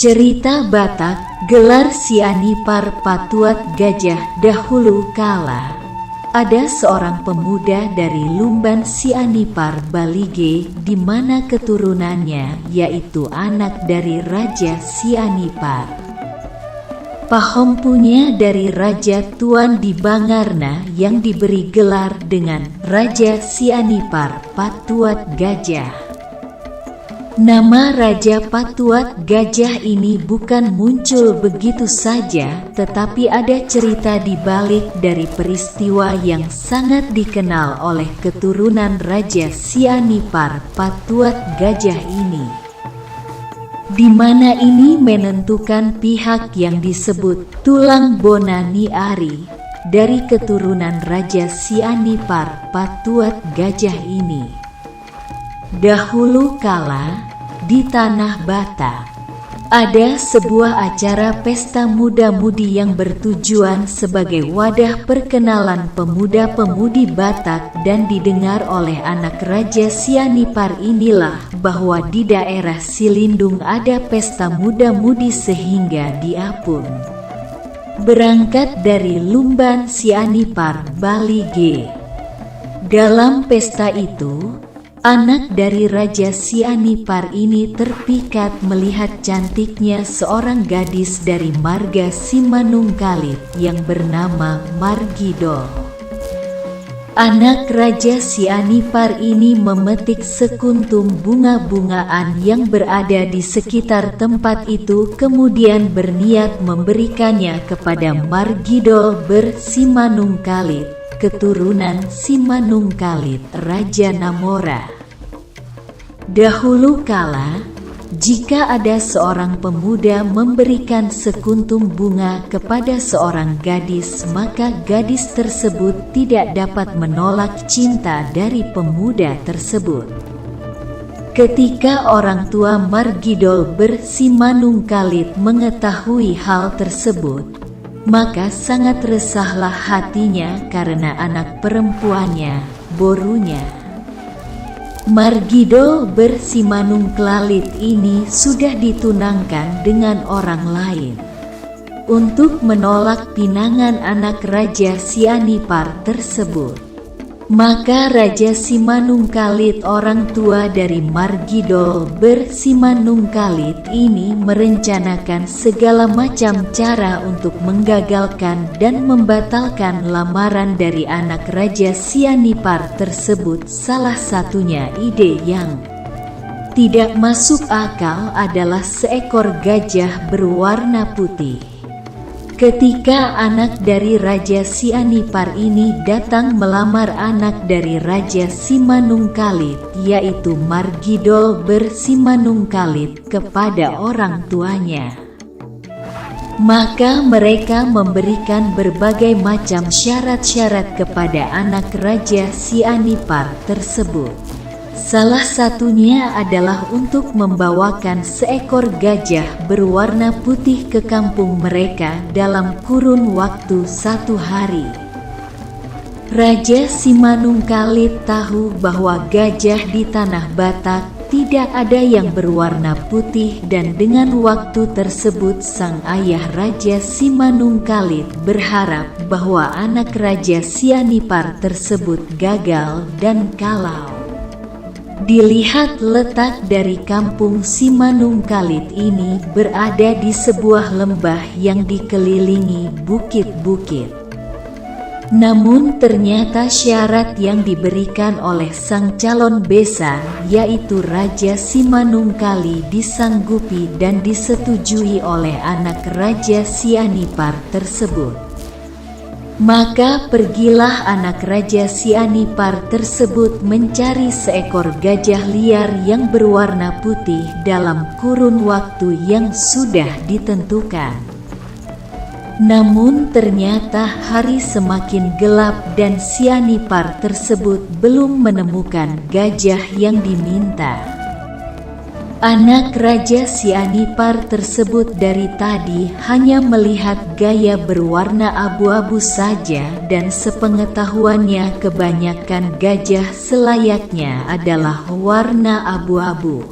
Cerita Batak, gelar Sianipar Patuat Gajah. Dahulu kala, ada seorang pemuda dari Lumban Sianipar Balige, di mana keturunannya yaitu anak dari Raja Sianipar. Pahompunya dari Raja Tuan di Bangarna yang diberi gelar dengan Raja Sianipar Patuat Gajah. Nama Raja Patuat Gajah ini bukan muncul begitu saja, tetapi ada cerita di balik dari peristiwa yang sangat dikenal oleh keturunan Raja Sianipar Patuat Gajah ini, di mana ini menentukan pihak yang disebut Tulang Bonani Ari dari keturunan Raja Sianipar Patuat Gajah ini. Dahulu kala, di Tanah Batak, ada sebuah acara pesta muda-mudi yang bertujuan sebagai wadah perkenalan pemuda-pemudi Batak, dan didengar oleh anak Raja Sianipar inilah bahwa di daerah Silindung ada pesta muda-mudi, sehingga dia pun berangkat dari Lumban Sianipar Balige. Dalam pesta itu, anak dari Raja Sianipar ini terpikat melihat cantiknya seorang gadis dari marga Simanungkalit yang bernama Margidol. Anak Raja Sianipar ini memetik sekuntum bunga-bungaan yang berada di sekitar tempat itu, kemudian berniat memberikannya kepada Margidol berSimanungkalit, keturunan Simanungkalit Raja Namora. Dahulu kala, jika ada seorang pemuda memberikan sekuntum bunga kepada seorang gadis, maka gadis tersebut tidak dapat menolak cinta dari pemuda tersebut. Ketika orang tua Margidol berSimanungkalit mengetahui hal tersebut, maka sangat resahlah hatinya karena anak perempuannya, borunya. Margidol berSimanungkalit ini sudah ditunangkan dengan orang lain. Untuk menolak pinangan anak Raja Sianipar tersebut, maka Raja Simanungkalit, orang tua dari Margidol berSimanungkalit ini, merencanakan segala macam cara untuk menggagalkan dan membatalkan lamaran dari anak Raja Sianipar tersebut. Salah satunya ide yang tidak masuk akal adalah seekor gajah berwarna putih. Ketika anak dari Raja Sianipar ini datang melamar anak dari Raja Simanungkalit, yaitu Margidol berSimanungkalit, kepada orang tuanya, maka mereka memberikan berbagai macam syarat-syarat kepada anak Raja Sianipar tersebut. Salah satunya adalah untuk membawakan seekor gajah berwarna putih ke kampung mereka dalam kurun waktu 1 hari. Raja Simanungkalit tahu bahwa gajah di Tanah Batak tidak ada yang berwarna putih, dan dengan waktu tersebut sang ayah Raja Simanungkalit berharap bahwa anak Raja Sianipar tersebut gagal, dan kalau dilihat letak dari kampung Simanungkalit ini berada di sebuah lembah yang dikelilingi bukit-bukit. Namun ternyata syarat yang diberikan oleh sang calon besan, yaitu Raja Simanungkalit, disanggupi dan disetujui oleh anak Raja Sianipar tersebut. Maka pergilah anak Raja Sianipar tersebut mencari seekor gajah liar yang berwarna putih dalam kurun waktu yang sudah ditentukan. Namun ternyata hari semakin gelap dan Sianipar tersebut belum menemukan gajah yang diminta. Anak Raja Sianipar tersebut dari tadi hanya melihat gaya berwarna abu-abu saja, dan sepengetahuannya kebanyakan gajah selayaknya adalah warna abu-abu.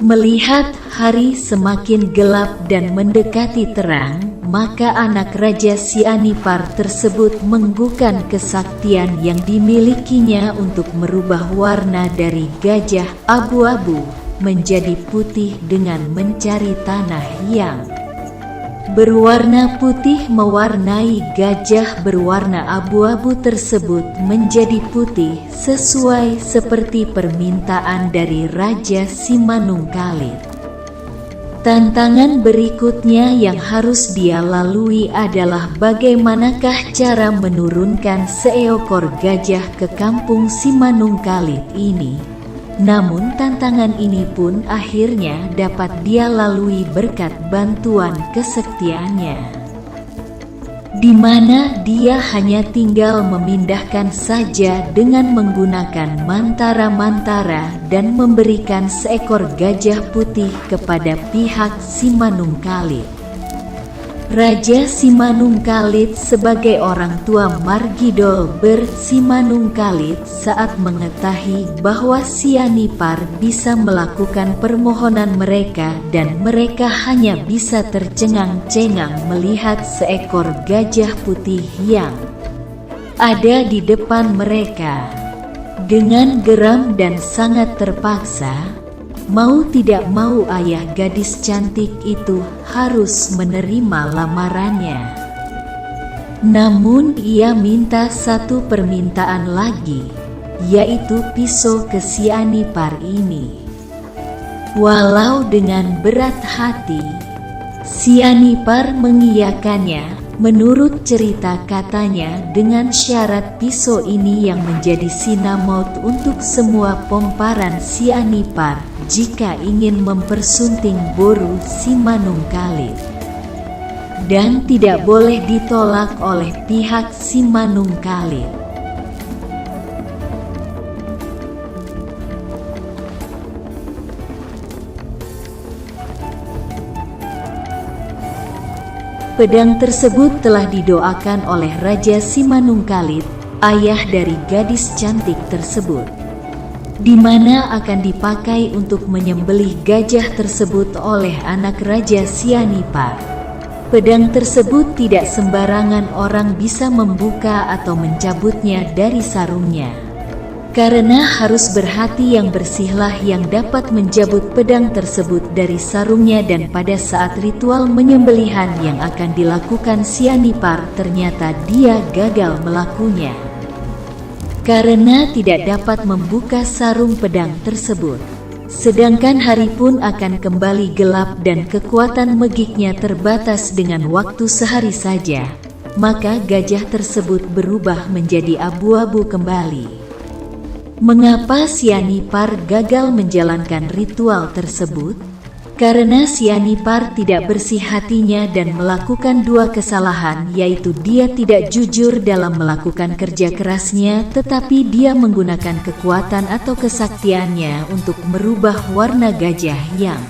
Melihat hari semakin gelap dan mendekati terang, maka anak Raja Sianipar tersebut menggunakan kesaktian yang dimilikinya untuk merubah warna dari gajah abu-abu menjadi putih dengan mencari tanah yang berwarna putih mewarnai gajah berwarna abu-abu tersebut menjadi putih sesuai seperti permintaan dari Raja Simanungkalit. Tantangan berikutnya yang harus dia lalui adalah bagaimanakah cara menurunkan seekor gajah ke kampung Simanungkalit ini. Namun tantangan ini pun akhirnya dapat dia lalui berkat bantuan kesaktiannya, di mana dia hanya tinggal memindahkan saja dengan menggunakan mantara-mantara dan memberikan seekor gajah putih kepada pihak Simanungkalit. Raja Simanungkalit sebagai orang tua Margidol Simanungkalit saat mengetahui bahwa Sianipar bisa melakukan permohonan mereka dan mereka hanya bisa tercengang-cengang melihat seekor gajah putih yang ada di depan mereka. Dengan geram dan sangat terpaksa, mau tidak mau ayah gadis cantik itu harus menerima lamarannya. Namun ia minta satu permintaan lagi, yaitu pisau ke Sianipar ini. Walau dengan berat hati, Sianipar mengiyakannya. Menurut cerita katanya dengan syarat pisau ini yang menjadi sinamot untuk semua pomparan Sianipar jika ingin mempersunting Boru Simanungkalit, dan tidak boleh ditolak oleh pihak Simanungkalit. Pedang tersebut telah didoakan oleh Raja Simanungkalit, ayah dari gadis cantik tersebut, di mana akan dipakai untuk menyembelih gajah tersebut oleh anak Raja Sianipar. Pedang tersebut tidak sembarangan orang bisa membuka atau mencabutnya dari sarungnya, karena harus berhati yang bersihlah yang dapat menjabut pedang tersebut dari sarungnya. Dan pada saat ritual menyembelihan yang akan dilakukan Sianipar, ternyata dia gagal melakukannya karena tidak dapat membuka sarung pedang tersebut. Sedangkan hari pun akan kembali gelap dan kekuatan magiknya terbatas dengan waktu sehari saja, maka gajah tersebut berubah menjadi abu-abu kembali. Mengapa Sianipar gagal menjalankan ritual tersebut? Karena Sianipar tidak bersih hatinya dan melakukan dua kesalahan, yaitu dia tidak jujur dalam melakukan kerja kerasnya, tetapi dia menggunakan kekuatan atau kesaktiannya untuk merubah warna gajah yang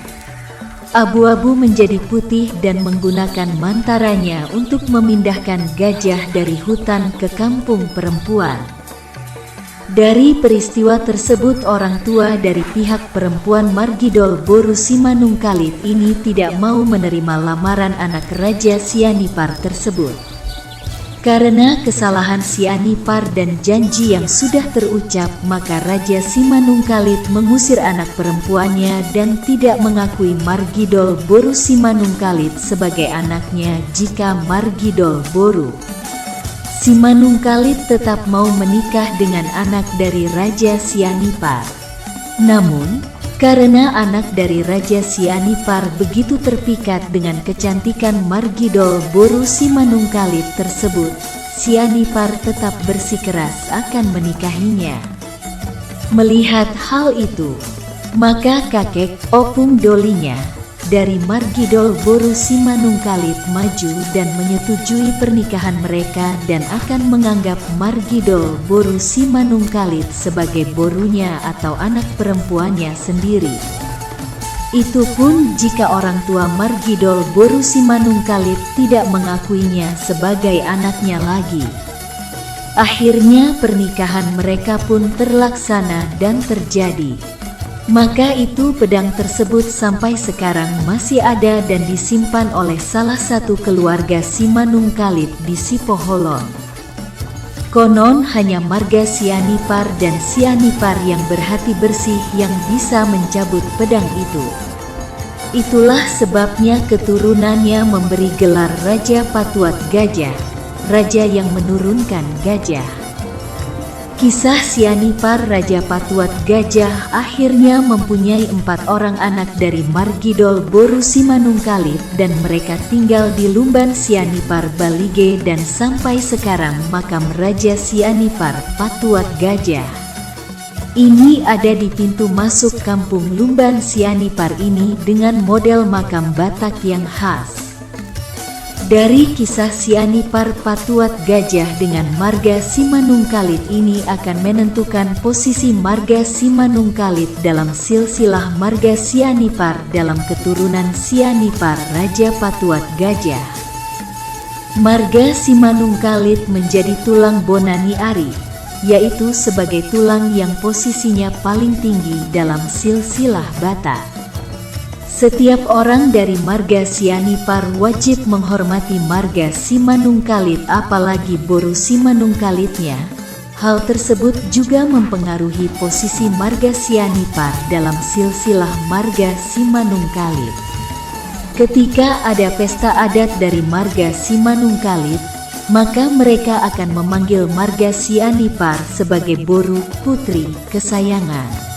abu-abu menjadi putih dan menggunakan mantaranya untuk memindahkan gajah dari hutan ke kampung perempuan. Dari peristiwa tersebut, orang tua dari pihak perempuan Margidol Boru Simanungkalit ini tidak mau menerima lamaran anak Raja Sianipar tersebut. Karena kesalahan Sianipar dan janji yang sudah terucap, maka Raja Simanungkalit mengusir anak perempuannya dan tidak mengakui Margidol Boru Simanungkalit sebagai anaknya. Jika Margidol Boru Simanungkalit tetap mau menikah dengan anak dari Raja Sianipar. Namun, karena anak dari Raja Sianipar begitu terpikat dengan kecantikan Margidol Boru Simanungkalit tersebut, Sianipar tetap bersikeras akan menikahinya. Melihat hal itu, maka kakek opung dolinya dari Margidol Boru Simanungkalit maju dan menyetujui pernikahan mereka dan akan menganggap Margidol Boru Simanungkalit sebagai borunya atau anak perempuannya sendiri. Itu pun jika orang tua Margidol Boru Simanungkalit tidak mengakuinya sebagai anaknya lagi. Akhirnya pernikahan mereka pun terlaksana dan terjadi. Maka itu pedang tersebut sampai sekarang masih ada dan disimpan oleh salah satu keluarga Simanungkalit di Sipoholon. Konon hanya marga Sianipar dan Sianipar yang berhati bersih yang bisa mencabut pedang itu. Itulah sebabnya keturunannya memberi gelar Raja Patuat Gajah, raja yang menurunkan gajah. Kisah Sianipar Raja Patuat Gajah akhirnya mempunyai 4 orang anak dari Margidol Boru Simanungkalit dan mereka tinggal di Lumban Sianipar Balige dan sampai sekarang makam Raja Sianipar Patuat Gajah ini ada di pintu masuk kampung Lumban Sianipar ini dengan model makam Batak yang khas. Dari kisah Sianipar Patuat Gajah dengan marga Simanungkalit ini akan menentukan posisi marga Simanungkalit dalam silsilah marga Sianipar dalam keturunan Sianipar Raja Patuat Gajah. Marga Simanungkalit menjadi tulang Bonani Ari, yaitu sebagai tulang yang posisinya paling tinggi dalam silsilah Batak. Setiap orang dari marga Sianipar wajib menghormati marga Simanungkalit apalagi Boru Simanungkalitnya. Hal tersebut juga mempengaruhi posisi marga Sianipar dalam silsilah marga Simanungkalit. Ketika ada pesta adat dari marga Simanungkalit, maka mereka akan memanggil marga Sianipar sebagai Boru, putri kesayangan.